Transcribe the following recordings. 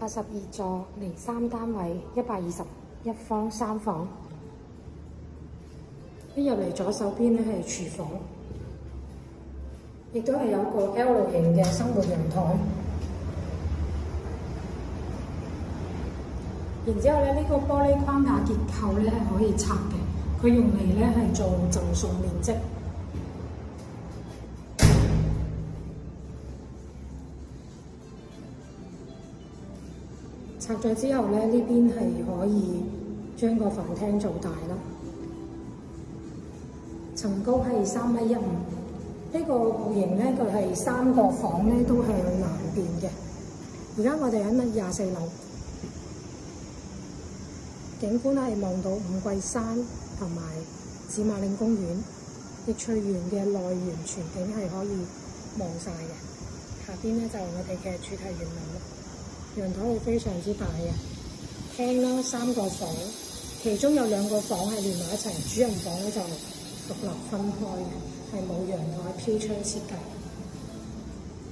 82座，零3單位，121方3房。一入嚟左手邊咧係廚房，亦都係有個 L 型嘅生活陽台。然之後咧，呢個玻璃框架結構咧係可以拆嘅，佢用嚟咧係做贈送面積。拆咗之後咧，呢邊係可以將個飯廳做大啦。層高係3.15米。呢個戶型咧，佢係3個房咧都向南邊嘅。而家我哋喺24樓，景觀係望到五桂山同埋紫馬嶺公園、益翠園嘅內園全景係可以望晒嘅。下邊咧就我哋嘅主題園林啦。陽台係非常之大嘅，廳啦3個房，其中有2個房係連埋一齊，主人房咧就獨立分開嘅，係冇陽台飄窗設計。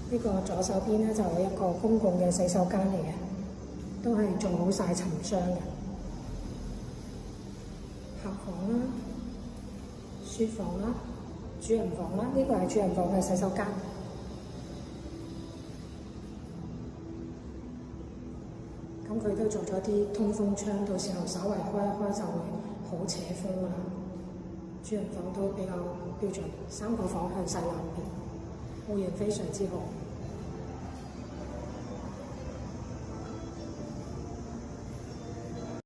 呢個左手邊咧就係一個公共嘅洗手間嚟嘅，都係做好晒沉箱嘅。客房啦、書房啦、主人房啦，呢個係主人房嘅洗手間。咁佢都做咗啲通風窗，到時候稍為開一開就會好扯風啦。主人房都比較標準，3個房向晒南邊，戶型非常之好。